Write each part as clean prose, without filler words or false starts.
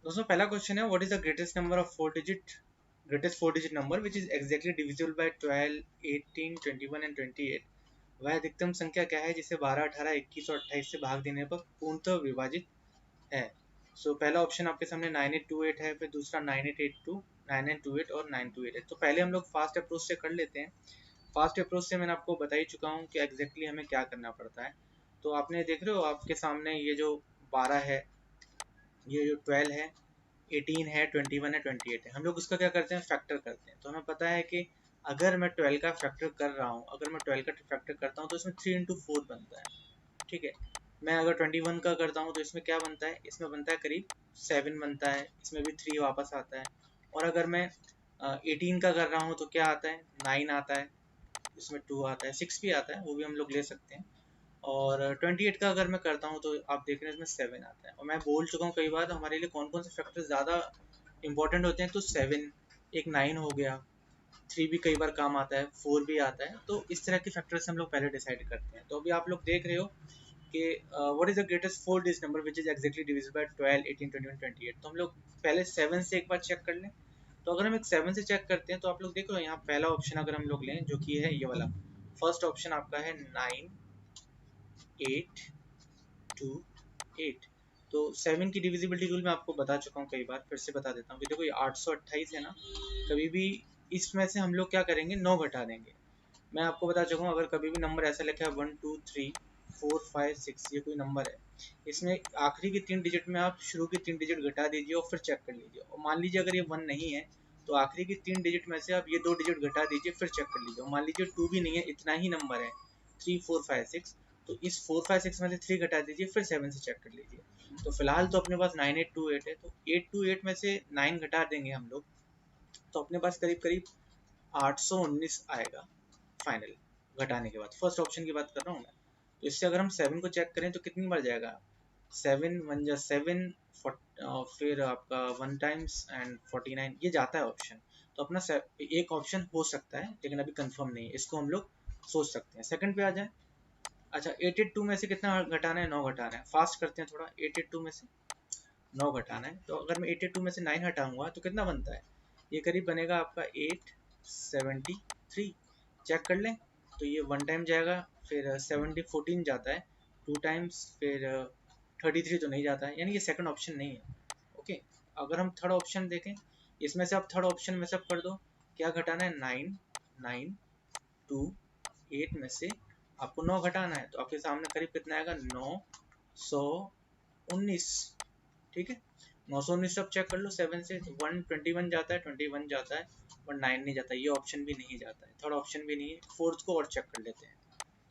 दोस्तों पहला क्वेश्चन है what is the greatest four digit number which is exactly divisible by 12, 18, 21 and 28। वह अधिकतम संख्या क्या है जिसे 12, 18, 21 और 28 से भाग देने पर पूर्णतः विभाजित है। सो पहला ऑप्शन आपके सामने 9828 है, फिर दूसरा 9882, 9928 और 9288। तो पहले हम लोग फास्ट अप्रोच से कर लेते हैं। फास्ट अप्रोच से मैंने आपको बता ही चुका हूँ कि एग्जैक्टली हमें क्या करना पड़ता है। तो आपने देख रहे हो आपके सामने ये जो 12 है, ये जो 12 है, 18 है, 21 है, 28 है, हम लोग उसका क्या करते हैं, फैक्टर करते हैं। तो हमें पता है कि अगर मैं 12 का फैक्टर कर रहा हूँ, अगर मैं 12 का फैक्टर करता हूँ तो इसमें 3 इंटू 4 बनता है। ठीक है, मैं अगर 21 का करता हूँ तो इसमें क्या बनता है, इसमें बनता है करीब 7 बनता है, इसमें भी 3 वापस आता है। और अगर मैं 18 का कर रहा हूँ तो क्या आता है, 9 आता है, इसमें 2 आता है, 6 भी आता है, वो भी हम लोग ले सकते हैं। और 28 का अगर मैं करता हूँ तो आप देख रहे हैं इसमें 7 आता है। और मैं बोल चुका हूँ कई बार हमारे लिए कौन कौन से फैक्टर ज़्यादा इंपॉर्टेंट होते हैं। तो 7, एक 9 हो गया, 3 भी कई बार काम आता है, 4 भी आता है। तो इस तरह के फैक्टर से हम लोग पहले डिसाइड करते हैं। तो अभी आप लोग देख रहे हो कि what is the greatest four digit number which is exactly divisible by 12, 18, 21, 28। तो हम लोग पहले 7 से एक बार चेक कर लें। तो अगर हम एक 7 से चेक करते हैं तो आप लोग देख लो यहाँ पहला ऑप्शन अगर हम लोग लें जो कि है ये वाला, फर्स्ट ऑप्शन आपका है 9, 8, 2, 8। तो 7 की डिविजिबिलिटी रूल मैं आपको बता चुका हूँ कई बार, फिर से बता देता हूँ कि देखो ये 828 है ना, कभी भी इसमें से हम लोग क्या करेंगे, 9 घटा देंगे। मैं आपको बता चुका हूँ अगर कभी भी नंबर ऐसा लिखा है 1, 2, 3, 4, 5, 6, ये कोई नंबर है, इसमें आखिरी की 3 डिजिट में आप शुरू की 3 डिजिट घटा दीजिए और फिर चेक कर लीजिए। और मान लीजिए अगर ये 1 नहीं है तो आखिरी की 3 डिजिट में से आप ये 2 डिजिट घटा दीजिए, फिर चेक कर लीजिए। और मान लीजिए 2 भी नहीं है, इतना ही नंबर है 3, 4, 5, 6, तो इस 4, 5, 6 में से 3 घटा दीजिए, फिर 7 से चेक कर लीजिए। तो फिलहाल तो अपने पास 9828 है, तो 828 में से 9 घटा देंगे हम लोग, तो अपने पास करीब करीब 819 आएगा फाइनल घटाने के बाद। फर्स्ट ऑप्शन की बात कर रहा हूँ मैं। तो इससे अगर हम 7 को चेक करें तो कितनी बार जाएगा, 7 1 जा 7, फिर आपका 1 टाइम्स एंड 49, ये जाता है ऑप्शन। तो अपना एक ऑप्शन हो सकता है लेकिन अभी कंफर्म नहीं है, इसको हम लोग सोच सकते हैं। सेकंड पे आ जाए। अच्छा 882 में से कितना घटाना है, 9 घटाना है। फास्ट करते हैं थोड़ा, 882 में से 9 घटाना है। तो अगर मैं 882 में से 9 हटाऊंगा तो कितना बनता है, ये करीब बनेगा आपका 873। चेक कर लें। तो ये 1 टाइम जाएगा, फिर 70 14 जाता है, 2 टाइम्स, फिर 33 तो नहीं जाता है, यानी ये सेकंड ऑप्शन नहीं है। ओके, अगर हम थर्ड ऑप्शन देखें, इसमें से आप थर्ड ऑप्शन में से आप कर दो, क्या घटाना है, 9, 9, 2, 8 में से आपको 9 घटाना है। तो आपके सामने करीब कितना आएगा, 919। ठीक है, 919 सब चेक कर लो 7 से। 121 जाता है, 21 जाता है, और 9 नहीं जाता, ये ऑप्शन भी नहीं जाता है, थर्ड ऑप्शन भी नहीं है। फोर्थ को और चेक कर लेते हैं।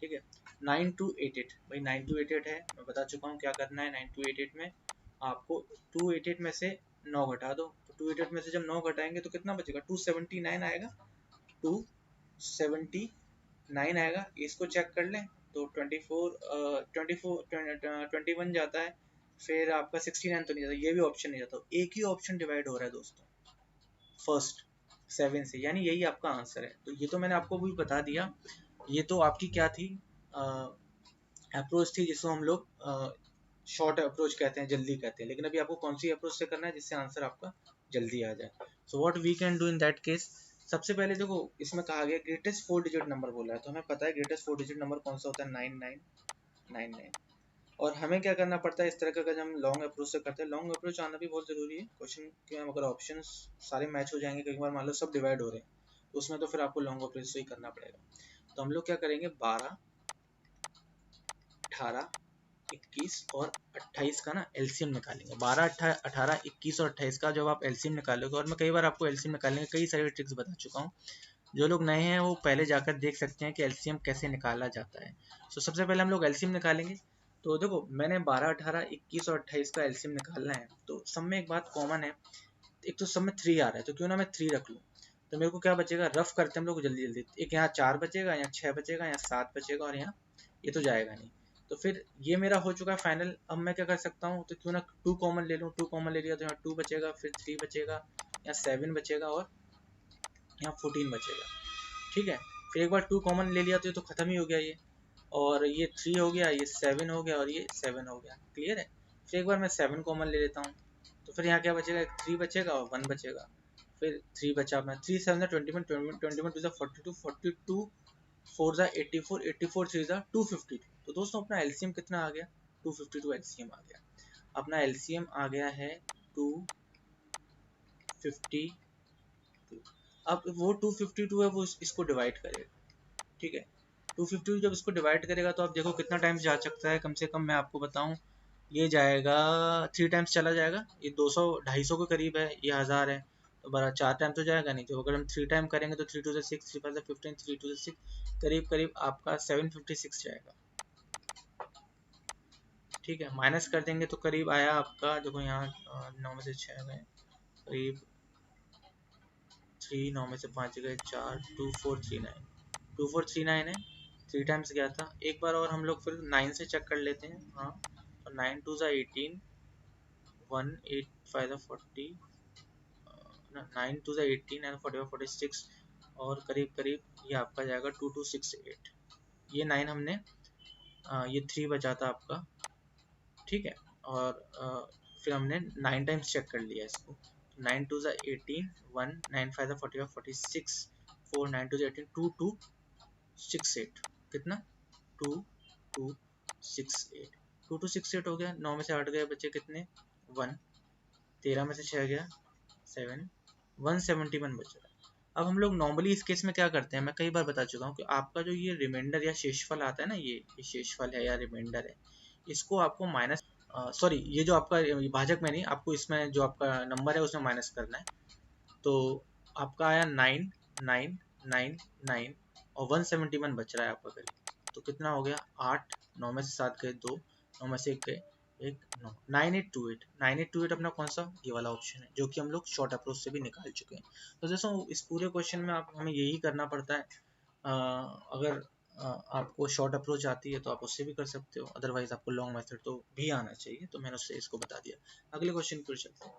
ठीक है, 9288, भाई 9288 है, मैं बता चुका हूँ क्या करना है। 9288 में आपको 288 में से 9 घटा दो। तो 288 में से जब 9 घटाएंगे तो कितना बचेगा, 279 आएगा, 279 आएगा। इसको चेक कर लें तो 21 जाता है, फिर आपका 69 तो नहीं जाता, ये भी ऑप्शन नहीं जाता। एक ही ऑप्शन डिवाइड हो रहा है दोस्तों, फर्स्ट 7 से, यानी यही आपका आंसर है। तो ये तो मैंने आपको भी बता दिया। ये तो आपकी क्या थी, अप्रोच थी जिसको हम लोग शॉर्ट अप्रोच कहते हैं, जल्दी कहते हैं। लेकिन अभी आपको कौन सी अप्रोच से करना है जिससे आंसर आपका जल्दी आ जाए। So what we can do in that case, सबसे पहले देखो इसमें कहा गया ग्रेटेस्ट 4 डिजिट नंबर बोला है, तो हमें पता है ग्रेटेस्ट 4 डिजिट नंबर कौन सा होता है, 9999। और हमें क्या करना पड़ता है इस तरह का, अगर हम लॉन्ग अप्रोच से करते हैं, लॉन्ग अप्रोच आना भी बहुत ज़रूरी है क्वेश्चन के। अगर ऑप्शन सारे मैच हो जाएंगे, कई बार मान लो सब डिवाइड हो रहे हैं, तो उसमें तो फिर आपको लॉन्ग अप्रोच से ही करना पड़ेगा। तो हम लोग क्या करेंगे, 12, 18, 21 और 28 का ना एलसीएम निकालेंगे। 12, 18, 21 और 28 का जब आप एलसीएम निकालोगे, और मैं कई बार आपको एलसीएम निकालने के कई सारे ट्रिक्स बता चुका हूँ, जो लोग नए हैं वो पहले जाकर देख सकते हैं कि एलसीएम कैसे निकाला जाता है। तो सबसे पहले हम लोग एलसीएम निकालेंगे। तो देखो मैंने 12, 18, 21 और 28 का एलसीएम निकालना है, तो सब में एक बात कॉमन है, एक तो सब में 3 आ रहा है, तो क्यों ना मैं 3 रख लूँ। तो मेरे को क्या बचेगा, रफ करते हैं हम लोग जल्दी जल्दी, एक यहाँ 4 बचेगा, यहाँ 6 बचेगा, यहाँ 7 बचेगा, और यहाँ ये तो जाएगा नहीं। तो फिर ये मेरा हो चुका है फाइनल। अब मैं क्या कर सकता हूँ, तो क्यों ना 2 कॉमन ले लूँ। 2 कॉमन ले लिया तो यहाँ 2 बचेगा, फिर 3 बचेगा, यहाँ 7 बचेगा, और यहाँ 14 बचेगा। ठीक है, फिर एक बार 2 कॉमन ले लिया तो ये तो ख़त्म ही हो गया ये, और ये 3 हो गया, ये 7 हो गया, और ये 7 हो गया। क्लियर है। फिर एक बार मैं 7 कॉमन ले लेता हूँ, तो फिर यहाँ क्या बचेगा, 3 बचेगा और 1 बचेगा, फिर 3 बचा अपना, 3 7 21 21 2 42 42 4 84 84 3 252। तो दोस्तों अपना एलसीएम कितना आ गया, 252 एलसीएम आ गया। अपना एलसीएम आ गया है 252। अब वो 252 है, वो इसको डिवाइड करेगा, ठीक है। 252 जब इसको डिवाइड करेगा तो आप देखो कितना टाइम जा सकता है, कम से कम मैं आपको बताऊं, ये जाएगा 3 टाइम्स चला जाएगा, ये 200 250 के करीब है, ये 1000 है, तो बड़ा 4 टाइम तो जाएगा नहीं। तो अगर हम 3 टाइम करेंगे तो 3 2 6 3 5 15 3 2 6, करीब करीब आपका 756 जाएगा, ठीक है। माइनस कर देंगे तो करीब आया आपका, देखो यहाँ 9 में से 6 गए, करीब 3, 9 में से 5 गए 4, 2439, 2439 है, 3 टाइम्स गया था। एक बार और हम लोग फिर 9 से चेक कर लेते हैं, हाँ, तो 9 2 18, 1 8 5 40, 9 2 18 एंड 40 46, और करीब करीब ये आपका जाएगा 2268। ये 9 हमने ये 3 बचा था आपका, ठीक है। और फिर हमने 9 टाइम्स चेक कर लिया इसको, 9 2 18, 1 9 5 40 46, 4 9 2 18, 2268, कितना 2268, 2268 हो गया। 9 में से 8 गए, बच्चे कितने 1, 13 में से 6 गया 7, 171 बच रहा है। अब हम लोग नॉर्मली इस केस में क्या करते हैं, मैं कई बार बता चुका हूँ कि आपका जो ये रिमाइंडर या शेषफल आता है ना, ये शेषफल है या रिमाइंडर है, इसको आपको माइनस, सॉरी, ये जो आपका भाजक में नहीं, आपको इसमें जो आपका नंबर है उसमें माइनस करना है। तो आपका आया 9 9 9 9 और 171 बच रहा है आपका करीब, तो कितना हो गया 8, 9 में से 7 गए 2, 9 में से 1 गए 1, 9, 9828, 9828 अपना कौन सा, ये वाला ऑप्शन है, जो कि हम लोग शॉर्ट अप्रोच से भी निकाल चुके हैं। तो दोस्तों इस पूरे क्वेश्चन में आप हमें यही करना पड़ता है। अगर आपको शॉर्ट अप्रोच आती है तो आप उससे भी कर सकते हो, अदरवाइज आपको लॉन्ग मेथड तो भी आना चाहिए, तो मैंने उससे इसको बता दिया। अगले क्वेश्चन पर चलते हैं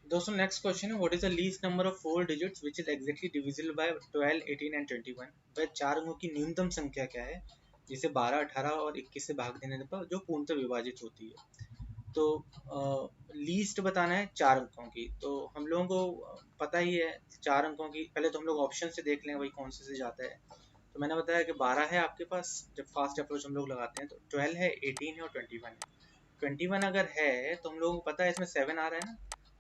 दोस्तों। नेक्स्ट क्वेश्चन है, what is the least number of 4 digits which is exactly divisible by 12 18 and 21। वह 4 अंकों की न्यूनतम संख्या क्या है जिसे 12 18 और 21 से भाग देने पर जो पूर्णतः विभाजित होती है। तो लीस्ट बताना है 4 अंकों की, तो हम लोगों को पता ही है 4 अंकों की, पहले तो हम लोग ऑप्शन से देख लें भाई कौन से जाता है। तो मैंने बताया कि 12 है आपके पास, जब फास्ट अप्रोच हम लोग लगाते हैं, तो 12 है, 18 है और 21 है। 21 अगर है तो हम लोगों को पता है इसमें 7 आ रहा है ना,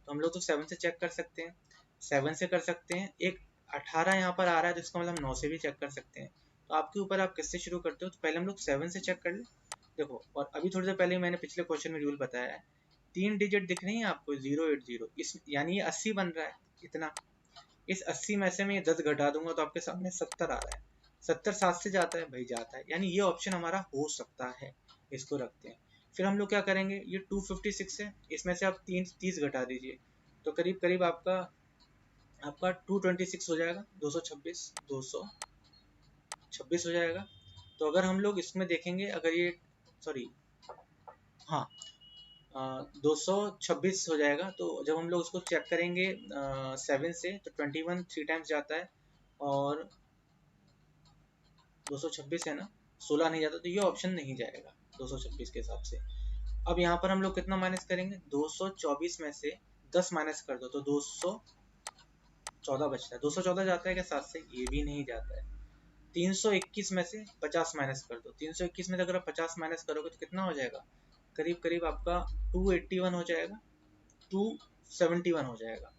तो हम लोग तो 7 से चेक कर सकते हैं, 7 से कर सकते हैं। एक 18 यहाँ पर आ रहा है तो इसका मतलब 9 से भी चेक कर सकते हैं। तो आपके ऊपर आप किससे शुरू करते हो, तो पहले हम लोग 7 से चेक कर ले। देखो, और अभी थोड़ी देर पहले मैंने पिछले क्वेश्चन में रूल बताया है, 3 डिजिट दिख रही है आपको 080, इस यानी ये 80 बन रहा है इतना। इस 80 में से मैं ये 10 घटा दूंगा तो आपके सामने 70 आ रहा है। 70 7 से जाता है भाई, जाता है, यानी ये ऑप्शन हमारा हो सकता है, इसको रखते हैं। फिर हम लोग क्या करेंगे, ये 256 है, इसमें से आप 30 घटा दीजिए, तो करीब करीब आपका 226 हो जाएगा, 226 हो जाएगा। तो अगर हम लोग इसमें देखेंगे, अगर ये, सॉरी, हाँ, 226 हो जाएगा। तो जब हम लोग उसको चेक करेंगे 7 से, तो 21 3 टाइम्स जाता है, और 226 है ना, 16 नहीं जाता, तो ये ऑप्शन नहीं जाएगा 226 के हिसाब से। अब यहाँ पर हम लोग कितना माइनस करेंगे, 224 में से 10 माइनस कर दो तो 214 बचता है। 214 जाता है क्या 7 से, ये भी नहीं जाता है। 321 में से 50 माइनस कर दो, 321 में से अगर आप 50 माइनस करोगे तो कितना हो जाएगा, करीब करीब आपका 281 हो जाएगा, 271 हो जाएगा,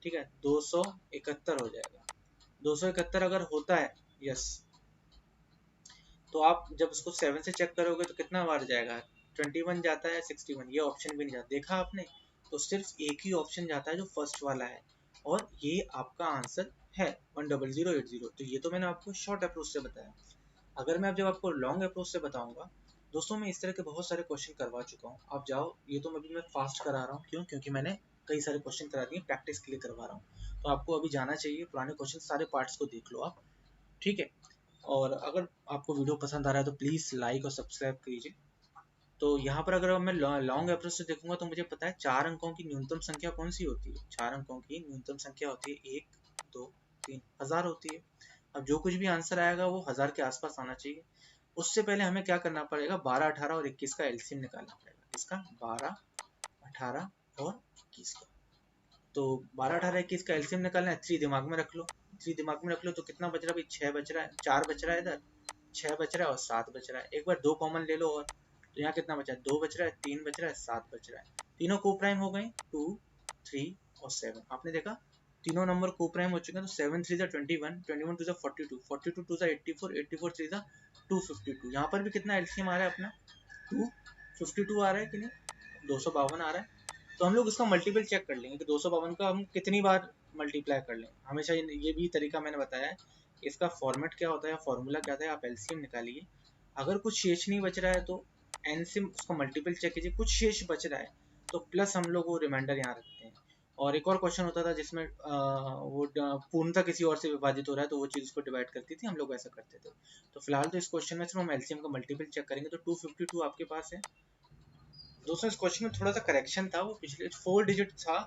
ठीक है, 271 हो जाएगा। 271 अगर होता है, यस, तो आप जब उसको 7 से चेक करोगे तो कितना बार जाएगा, 21 जाता है, 61, ये ऑप्शन भी नहीं जाता, देखा आपने। तो सिर्फ एक ही ऑप्शन जाता है जो फर्स्ट वाला है, और ये आपका आंसर है 10080। तो ये तो मैंने आपको शॉर्ट अप्रोच से बताया। अगर मैं अब जब आपको लॉन्ग अप्रोच से बताऊंगा, दोस्तों मैं इस तरह के बहुत सारे क्वेश्चन करवा चुका हूँ, आप जाओ, ये तो अभी मैं फास्ट करा रहा हूँ, क्यों, क्योंकि मैंने कई सारे क्वेश्चन करा दिए, प्रैक्टिस के लिए करवा रहा हूँ। तो आपको अभी जाना चाहिए, पुराने क्वेश्चन सारे पार्ट्स को देख लो आप, ठीक है। और अगर आपको वीडियो पसंद आ रहा है तो प्लीज़ लाइक और सब्सक्राइब कीजिए। तो यहाँ पर अगर मैं लॉन्ग अप्रोच से देखूंगा तो मुझे पता है 4 अंकों की न्यूनतम संख्या कौन सी होती है, 4 अंकों की न्यूनतम संख्या होती है 1 2 3, 1000 होती है। अब जो कुछ भी आंसर आएगा वो 1000 के आसपास आना चाहिए। उससे पहले हमें क्या करना पड़ेगा, 12 18 और 21 का एलसीएम निकालना पड़ेगा। इसका 12 18 और 21 का। तो 12, 18, 21 का एलसीएम निकालना है, 3 दिमाग में रख लो, 3 दिमाग में रख लो तो कितना बच रहा है भाई, 6 बच रहा है, 4 बच रहा है इधर, 6 बच रहा है और 7 बच रहा है। एक बार 2 कॉमन ले लो और, तो यहाँ कितना बचा है, 2 बच रहा है, 3 बच रहा है, 7 बच रहा है। तीनों को प्राइम हो गए, 2, 3 और 7। आपने देखा तीनों नंबर को प्राइम हो चुके हैं। तो 7 3 जा 21, 21 2 जा 42, 42 2 जा 84, 84 3 जा 252। यहाँ पर भी कितना एलसीएम आ रहा है अपना, 252 आ रहा है कि नहीं, 252 आ रहा है। तो हम लोग इसका मल्टीपल चेक कर लेंगे कि 252 का हम कितनी बार मल्टीप्लाई कर लेंगे। हमेशा ये भी तरीका मैंने बताया है। इसका फॉर्मेट क्या होता है, फॉर्मूला क्या होता है, आप एलसीएम निकालिए। अगर कुछ शेष नहीं बच रहा है तो एन से उसका मल्टीपल चेक कीजिए, कुछ शेष बच रहा है तो प्लस हम लोग वो रिमाइंडर यहाँ रखते हैं। और एक और क्वेश्चन होता था जिसमें वो पूर्णतः किसी और से विभाजित हो रहा है तो वो चीज़ उसको डिवाइड करती थी, हम लोग वैसा करते थे। तो फिलहाल तो इस क्वेश्चन में सिर्फ हम एलसीएम का मल्टीपल चेक करेंगे। तो 252 आपके पास है। दोस्तों इस क्वेश्चन में थोड़ा सा करेक्शन था, वो पिछले 4 डिजिट था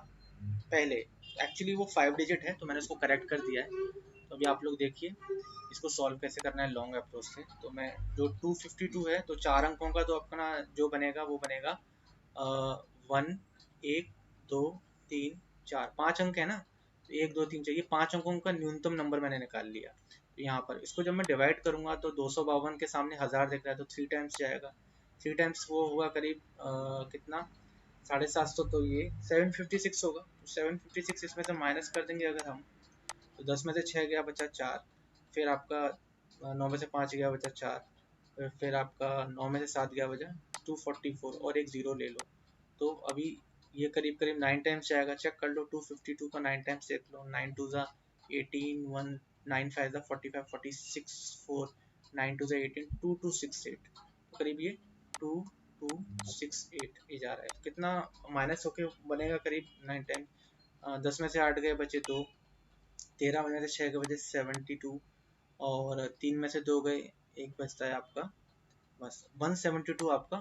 पहले, एक्चुअली वो 5 डिजिट है, तो मैंने उसको करेक्ट कर दिया है। तो अभी आप लोग देखिए इसको सॉल्व कैसे करना है लॉन्ग अप्रोच से। तो मैं जो 252 है तो 4 अंकों का तो अपना जो बनेगा वो बनेगा 1, 1, 2, 3, 4, 5 अंक है ना, तो 1, 2, 3 चाहिए, 5 अंकों का न्यूनतम नंबर मैंने निकाल लिया। तो यहाँ पर इसको जब मैं डिवाइड करूंगा तो 252 के सामने 1000 दिख रहा है तो 3 टाइम्स जाएगा, 3 टाइम्स वो होगा करीब कितना 750, तो ये 756 होगा। तो 756 इसमें से माइनस कर देंगे अगर हम, तो 10 में से 6 गया बचा 4, फिर आपका 9 में से 5 गया बचा 4, फिर आपका 9 में से 7 गया बचा 244 और एक ज़ीरो ले लो। तो अभी ये करीब करीब 9 टाइम्स जाएगा, चेक कर लो 252 का 9 टाइम्स देख लो, 9 2 ज़ा 18, 1 9 5 ज़ा 45, 46 4 9 2 ज़ा 18, 2268। तो करीब ये 2268 ये जा रहा है। कितना माइनस होके बनेगा करीब 9 टाइम, 10 में से 8 गए बचे 2, 13 में से 6 गए बचे 72 और 3 में से 2 गए, एक बचता है आपका बस 172 आपका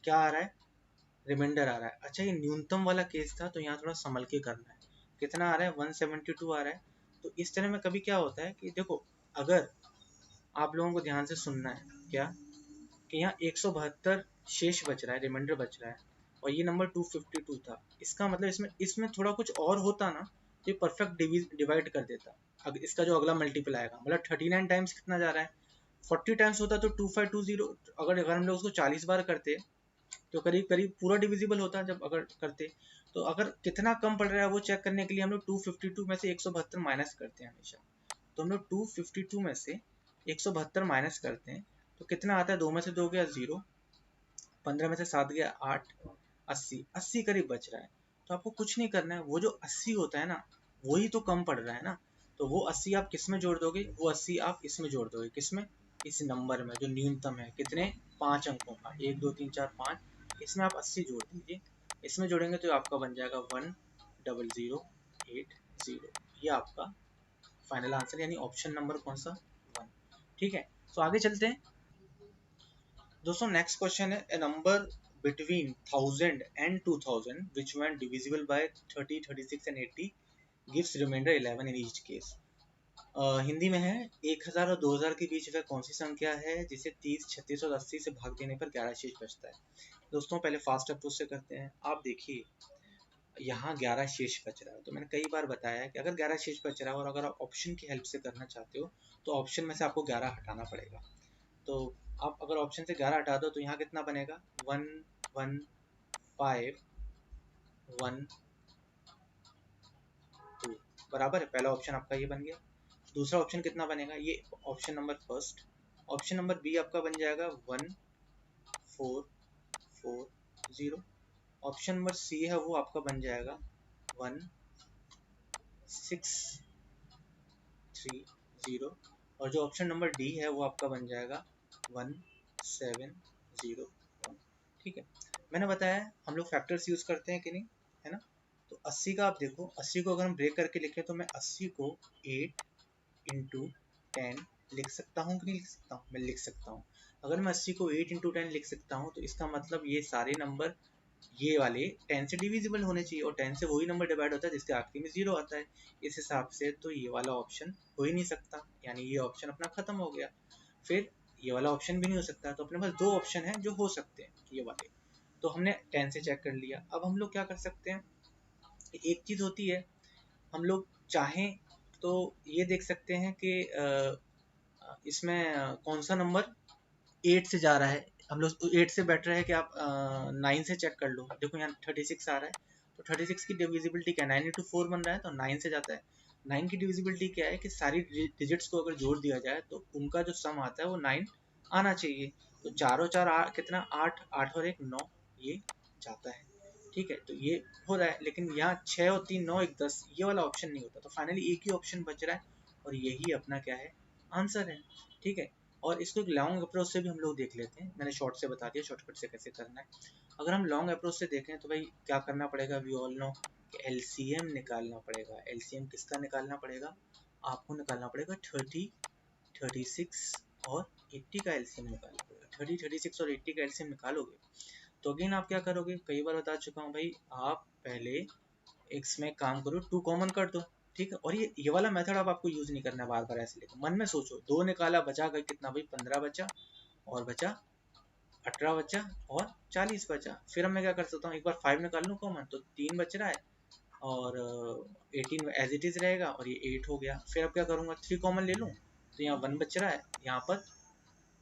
क्या आ रहा है, रिमाइंडर आ रहा है। अच्छा ये न्यूनतम वाला केस था तो यहाँ थोड़ा संभल के करना है। कितना आ रहा है, 172 आ रहा है। तो इस तरह में कभी क्या होता है कि देखो अगर आप लोगों को ध्यान से सुनना है क्या, कि यहाँ 172 शेष बच रहा है, रिमाइंडर बच रहा है, और ये नंबर 252 था। इसका मतलब इसमें इसमें थोड़ा कुछ और होता ना तो ये परफेक्ट डिवाइड कर देता। अब इसका जो अगला मल्टीपल आएगा, मतलब 39 टाइम्स कितना जा रहा है, 40 टाइम्स होता तो 2520, अगर हम लोग उसको 40 बार करते तो करीब करीब पूरा डिविजिबल होता जब अगर करते। तो अगर कितना कम पड़ रहा है वो चेक करने के लिए हम लोग 252 में से 172 माइनस करते हैं हमेशा। तो हम लोग 252 में से 172 माइनस करते हैं तो कितना आता है, 2 में से 2 गया 0, 15 में से 7 गया 8, 80, 80 करीब बच रहा है। तो आपको कुछ नहीं करना है, वो जो 80 होता है ना वही तो कम पड़ रहा है ना, तो वो 80 आप किस में जोड़ दोगे, वो 80 आप इसमें जोड़ दोगे, किसमें, इस नंबर में जो न्यूनतम है, कितने 5 अंकों का, 1 2 3 4 5, इसमें आप 80 जोड़ दीजिए। इसमें जोड़ेंगे तो आपका बन जाएगा 10080। ये आपका फाइनल आंसर, यानी ऑप्शन नंबर कौन सा, 1। ठीक है, तो आगे चलते हैं दोस्तों। नेक्स्ट क्वेश्चन है, ए number between 1000 and 2000 which when divisible by 30, 36 and 80 gives remainder 11 in each case। Hindi में है, 1000 और 2000 के बीच वह कौन सी संख्या है जिसे 30, 36 और 80 से भाग देने पर 11 शेष बचता है। दोस्तों पहले फास्ट अप्रोच से करते हैं। आप देखिए यहाँ 11 शेष बच रहा है, तो मैंने कई बार बताया है कि अगर 11 शेष बच रहा है और अगर आप ऑप्शन की हेल्प से करना चाहते हो तो ऑप्शन में से आपको 11 हटाना पड़ेगा। तो आप अगर ऑप्शन से 11 हटा दो तो यहाँ कितना बनेगा, 1 1 5 1 2 बराबर है। पहला ऑप्शन आपका ये बन गया। दूसरा ऑप्शन कितना बनेगा, ये option number first. Option number B आपका बन जाएगा 1 4 4 0। ऑप्शन नंबर सी है वो आपका बन जाएगा 1 6 3 0। और जो ऑप्शन नंबर डी है वो आपका बन जाएगा 1 7 0 1। ठीक है, मैंने बताया हम लोग फैक्टर्स यूज करते हैं कि नहीं, है ना। तो 80 का आप देखो, 80 को अगर हम ब्रेक करके लिखें तो मैं 80 को 8 इंटू 10 लिख सकता हूँ कि नहीं लिख सकता हूँ, मैं लिख सकता हूँ। अगर मैं 80 को 8 इंटू 10 लिख सकता हूँ तो इसका मतलब ये सारे नंबर ये वाले 10 से डिविजिबल होने चाहिए, और 10 से वही नंबर डिवाइड होता है जिसके आखिरी में 0 आता है। इस हिसाब से तो ये वाला ऑप्शन हो ही नहीं सकता, यानी ये ऑप्शन अपना खत्म हो गया। फिर ये वाला ऑप्शन भी नहीं हो सकता, तो अपने पास दो ऑप्शन है जो हो सकते हैं ये वाले। तो हमने 10 से चेक कर लिया। अब हम लोग क्या कर सकते हैं, एक चीज़ होती है, हम लोग चाहें तो ये देख सकते हैं कि इसमें कौन सा नंबर 8 से जा रहा है। हम लोग 8 से बेटर है कि आप 9 से चेक कर लो। देखो यहाँ 36 आ रहा है, तो 36 की डिविजिबिलिटी क्या है, 9 into 4 बन रहा है, तो 9 से जाता है। 9 की डिविजिबिलिटी क्या है कि सारी डिजिट्स को अगर जोड़ दिया जाए तो उनका जो सम आता है वो 9 आना चाहिए। तो 4 और 4 कितना, 8, 8 और 1 9, ये जाता है। ठीक है, तो ये हो रहा है। लेकिन यहाँ 6 और 3 9 1 10, ये वाला ऑप्शन नहीं होता, तो फाइनली एक ही ऑप्शन बच रहा है और यही अपना क्या है, आंसर है। ठीक है, और इसको एक लॉन्ग अप्रोच से भी हम लोग देख लेते हैं। मैंने शॉर्ट से बता दिया, शॉर्टकट से कैसे करना है। अगर हम लॉन्ग अप्रोच से देखें तो भाई क्या करना पड़ेगा, वी ऑल नो कि एलसीएम निकालना पड़ेगा। एलसीएम किसका निकालना पड़ेगा, आपको निकालना पड़ेगा 30, 36 और 80 का एलसीएम निकालना पड़ेगा। 30, 36 और 80 का एलसीएम निकालोगे तो अगेन आप क्या करोगे, कई बार बता चुका हूँ भाई, आप पहले इसमें काम करो, 2 कॉमन कर दो। ठीक है, और ये वाला मेथड अब आपको यूज नहीं करना है बार बार ऐसे लेकर। मन में सोचो, 2 निकाला, बचा गया कितना भाई, 15 बचा, और बचा 18 बचा, और 40 बचा। फिर अब मैं क्या कर सकता हूँ, एक बार 5 निकाल लूँ कॉमन, तो 3 बच रहा है, और 18 एज इट इज रहेगा, और ये 8 हो गया। फिर अब क्या करूँगा, 3 कॉमन ले लूँ, तो यहाँ 1 बच रहा है, यहाँ पर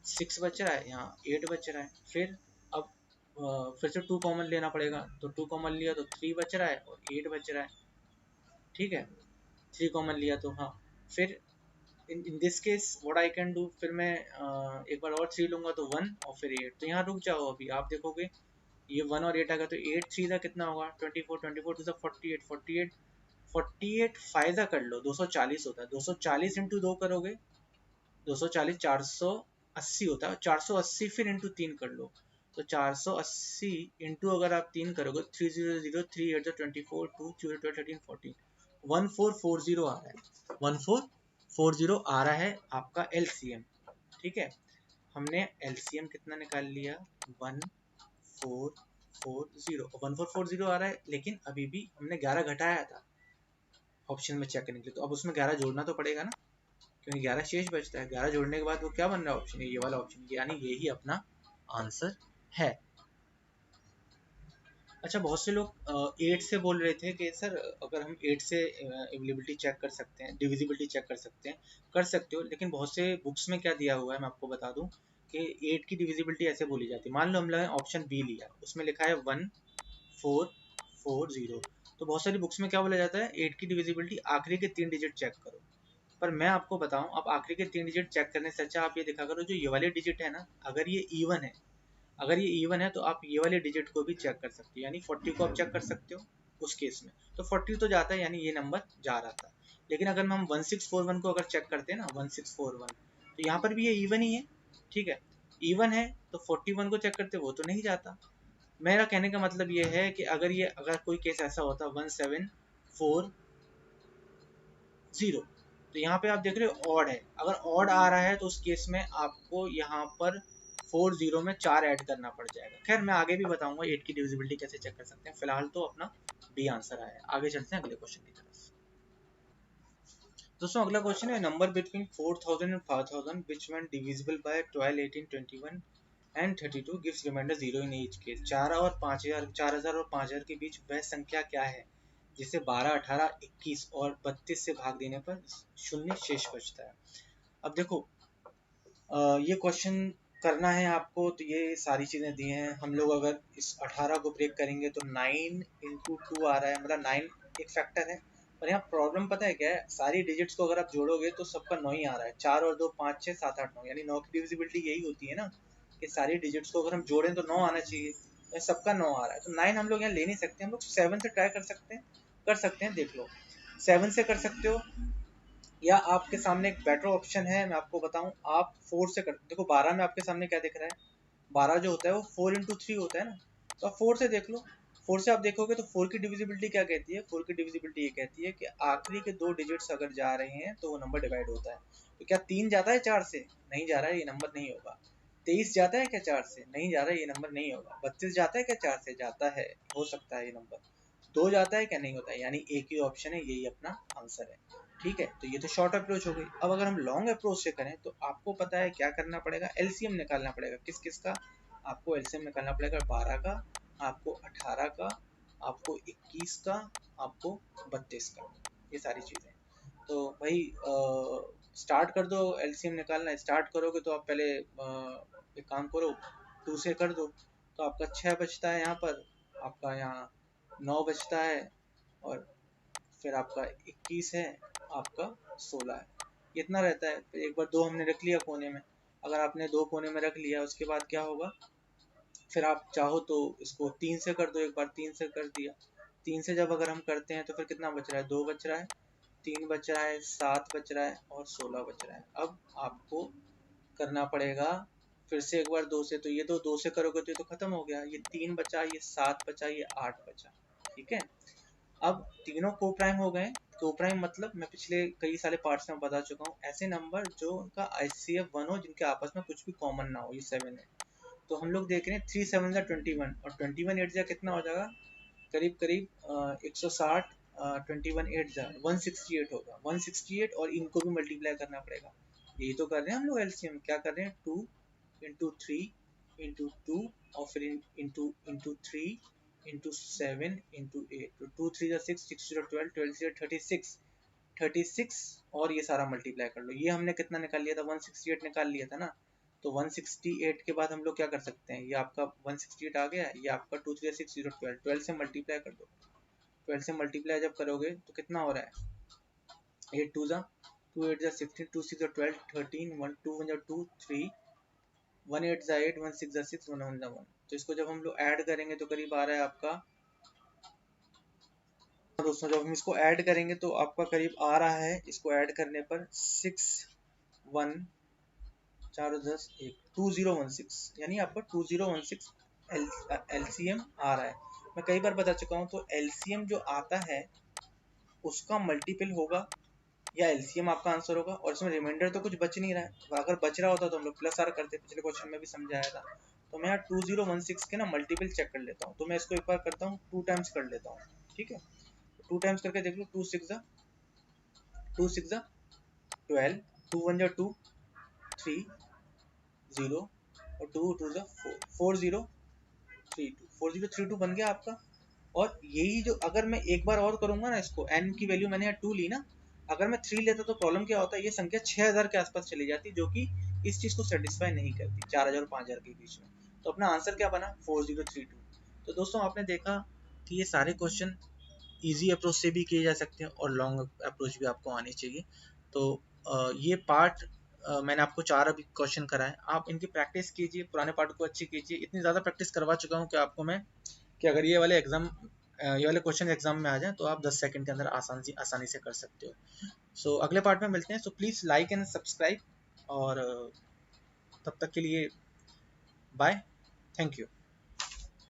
6 बच रहा है, यहाँ 8 बच रहा है। फिर अब फिर से 2 कॉमन लेना पड़ेगा, तो 2 कॉमन लिया तो 3 बच रहा है और 8 बच रहा है। ठीक है, 3 कॉमन लिया तो हाँ, फिर in this case what I can do, फिर मैं एक बार और 3 लूंगा तो 1 और फिर 8। तो यहाँ रुक जाओ, अभी आप देखोगे ये 1 और 8 आ गया, तो 8 3 का कितना होगा, 24, 24 टू 48, 48, 48 फायदा कर लो, 240 होता है। 240 इंटू 2 करोगे, 240 480 होता है, 480 फिर इंटू 3 कर लो, तो 480 इंटू अगर आप 3 करोगे, 300 3 8 24 2 0 12 13 14, 1440 आ रहा है, 1440 आ रहा है आपका एलसीएम। ठीक है, हमने एलसीएम कितना निकाल लिया, 1440, 1440 आ रहा है, लेकिन अभी भी हमने 11 घटाया था ऑप्शन में चेक करने के लिए, तो अब उसमें 11 जोड़ना तो पड़ेगा ना, क्योंकि 11 शेष बचता है। 11 जोड़ने के बाद वो क्या बन रहा है ऑप्शन, ये वाला ऑप्शन, यानी यही अपना आंसर है। अच्छा, बहुत से लोग 8 से बोल रहे थे कि सर अगर हम 8 से एबिलिटी चेक कर सकते हैं, डिविजिबिलिटी चेक कर सकते हैं, कर सकते हो, लेकिन बहुत से बुक्स में क्या दिया हुआ है मैं आपको बता दूं कि 8 की डिविजिबिलिटी ऐसे बोली जाती है। मान लो हमने ऑप्शन बी लिया, उसमें लिखा है 1440, तो बहुत सारी बुक्स में क्या बोला जाता है, 8 की डिविजिबिलिटी आखिरी के 3 डिजिट चेक करो। पर मैं आपको बताऊं, आप आखिरी के 3 डिजिट चेक करने से अच्छा आप ये दिखा करो जो ये वाले डिजिट है ना, अगर ये इवन है, अगर ये इवन है तो आप ये वाले डिजिट को भी चेक कर सकते हो, यानी 40 को आप चेक कर सकते हो उस केस में, तो 40 तो जाता है, यानी ये नंबर जा रहा था। लेकिन अगर हम 1641 को अगर चेक करते हैं ना, 1641, तो यहाँ पर भी ये इवन ही है। ठीक है, इवन है तो 41 को चेक करते वो तो नहीं जाता। मेरा कहने का मतलब ये है कि अगर कोई केस ऐसा होता 1740, तो यहाँ पे आप देख रहे हो ऑड है, अगर ऑड आ रहा है तो उस केस में आपको यहाँ पर 40 में 4 ऐड करना पड़ जाएगा। खैर मैं आगे भी बताऊंगा 8 की डिविजिबिलिटी कैसे चेक कर सकते हैं, फिलहाल तो अपना बी आंसर आया है। आगे चलते हैं अगले क्वेश्चन की तरफ। दोस्तों अगला क्वेश्चन है, number between 4000 and 5000 which when divisible by 12 18 21 and 32 gives remainder 0 in each case। 4 और 5000, 4000 और 5000 के बीच वह संख्या क्या है जिसे 12 18 21 और 32 से भाग देने पर शून्य शेष बचता है। अब देखो ये क्वेश्चन करना है आपको, तो ये सारी चीज़ें दी हैं। हम लोग अगर इस 18 को ब्रेक करेंगे तो 9 इंटू 2 आ रहा है, मतलब 9 एक फैक्टर है। और यहाँ प्रॉब्लम पता है क्या है, सारी डिजिट्स को अगर आप जोड़ोगे तो सबका 9 ही आ रहा है। 4 और 2 5 6 7 8 9, यानी 9 की डिविजिबिलिटी यही होती है ना कि सारी डिजिट्स को अगर हम जोड़ें तो 9 आना चाहिए, सबका 9 आ रहा है, तो 9 हम लोग यहाँ ले नहीं सकते। हम लोग 7 से ट्राई कर सकते हैं, देख लो 7 से कर सकते हो, या आपके सामने एक बेटर ऑप्शन है, मैं आपको बताऊं, आप 4 से कर, देखो 12 में आपके सामने क्या दिख रहा है, 12 जो होता है वो 4 इंटू 3 होता है ना, तो आप 4 से देख लो। 4 से आप देखोगे तो 4 की डिविजिबिलिटी क्या कहती है, 4 की डिविजिबिलिटी ये कहती है कि आखिरी के 2 डिजिट्स अगर जा रहे हैं तो वो नंबर डिवाइड होता है। तो क्या 3 जाता है 4 से, नहीं जा रहा है, ये नंबर नहीं होगा। 23 जाता है क्या 4 से, नहीं जा रहा है, ये नंबर नहीं होगा। 32 जाता है क्या 4 से, जाता है, हो सकता है ये नंबर। 2 जाता है क्या, नहीं होता है, यानी एक ही ऑप्शन है, यही अपना आंसर है। ठीक है, तो ये तो शॉर्ट अप्रोच हो गई। अब अगर हम लॉन्ग अप्रोच से करें तो आपको पता है क्या करना पड़ेगा, एलसीएम निकालना पड़ेगा। किस किस का, आपको एलसीएम निकालना पड़ेगा 12 का, आपको 18 का, आपको 21 का, आपको 32 का, ये सारी चीज़ें। तो भाई स्टार्ट कर दो, एलसीएम निकालना स्टार्ट करोगे तो आप पहले एक काम करो 2 से कर दो, तो आपका 6 बचता है यहाँ पर, आपका यहाँ 9 बचता है, और फिर आपका 21 है, आपका 16 है, इतना रहता है। फिर एक बार 2 हमने रख लिया कोने में, अगर आपने 2 कोने में रख लिया उसके बाद क्या होगा, फिर आप चाहो तो इसको 3 से कर दो, एक बार 3 से कर दिया, 3 से जब अगर हम करते हैं तो फिर कितना बच रहा है, 2 बच रहा है, 3 बच रहा है, 7 बच रहा है और 16 बच रहा है। अब आपको करना पड़ेगा फिर से एक बार 2 से, तो ये 2 से करोगे तो ये तो खत्म हो गया, ये 3 बचा, ये 7 बचा, ये 8 बचा, ठीक है। अब तीनों को प्राइम हो गए। को प्राइम मतलब मैं पिछले कई सारे पार्ट्स में बता चुका हूँ, ऐसे नंबर जो उनका ICF 1 हो, जिनके आपस में कुछ भी कॉमन ना हो, ये 7 है। तो हम लोग देख रहे हैं 3 7 21, और 21 8 जा कितना हो जाएगा, करीब करीब 160, 21 8 जा 168 होगा, 168, और इनको भी मल्टीप्लाई करना पड़ेगा। यही तो कर रहे हैं हम लोग एलसीएम, क्या कर रहे हैं, 2 इंटू 3 इंटू 2, और फिर इंटू इंटू 3 इंटू 7 इंटू 8, तो 2 3 जा 6, 6 0 12, 12 0 36, 36, और ये सारा मल्टीप्लाई कर लो। ये हमने कितना निकाल लिया था, 168 निकाल लिया था ना, तो 168 के बाद हम लोग क्या कर सकते हैं, ये आपका 168 आ गया, ये आपका 2 3 6 0 12, 12 से मल्टीप्लाई कर दो, 12 से मल्टीप्लाई जब करोगे तो कितना हो रहा है, 8 2 जा 2 8 जा 16, 2 6 जा 12, 13, 1 2 1 जा 2 3, 1 8 जा 8, 1 6 जा 6, 1 1 जा 1। तो इसको जब हम लोग ऐड करेंगे तो करीब आ रहा है आपका, दोस्तों जब हम इसको ऐड करेंगे तो आपका करीब आ रहा है, इसको ऐड करने पर 6 1 4 10 1 2016, यानी आपका 2016 एलसीएम आ रहा है। मैं कई बार बता चुका हूँ, तो एलसीएम जो आता है उसका मल्टीपल होगा, या एलसीएम आपका आंसर होगा, और इसमें रिमाइंडर तो कुछ बच नहीं रहा है। अगर बच रहा होता तो हम लोग प्लस आर करते, पिछले क्वेश्चन में भी समझाया था। तो मैं यहाँ 2016 के ना मल्टीपल चेक कर लेता हूँ, तो मैं इसको एक बार करता हूँ 2 टाइम्स कर लेता हूँ, ठीक है। 2 टाइम्स करके देख लो, 2 6 जा 12, 2 1 जा 2 3 0, और 2 2 जा 4, 4 0 3 2, 4 0 3 2 बन गया आपका। और यही जो अगर मैं एक बार और करूंगा ना, इसको n की वैल्यू मैंने यहाँ 2 ली ना, अगर मैं 3 लेता तो प्रॉब्लम क्या होता है, ये संख्या 6000 के आसपास चली जाती, जो कि इस चीज को सेटिस्फाई नहीं करती, 4000 और 5000 के बीच में। तो अपना आंसर क्या बना, 4032। तो दोस्तों आपने देखा कि ये सारे क्वेश्चन इजी अप्रोच से भी किए जा सकते हैं, और लॉन्ग अप्रोच भी आपको आनी चाहिए। तो ये पार्ट मैंने आपको 4 अभी क्वेश्चन कराए, आप इनकी प्रैक्टिस कीजिए, पुराने पार्ट को अच्छी कीजिए। इतनी ज़्यादा प्रैक्टिस करवा चुका हूँ कि आपको मैं, कि अगर ये वाले क्वेश्चन एग्जाम में आ जाए तो आप 10 सेकंड के अंदर आसानी से कर सकते हो। सो अगले पार्ट में मिलते हैं। So please like and subscribe, और तब तक के लिए बाय, थैंक यू।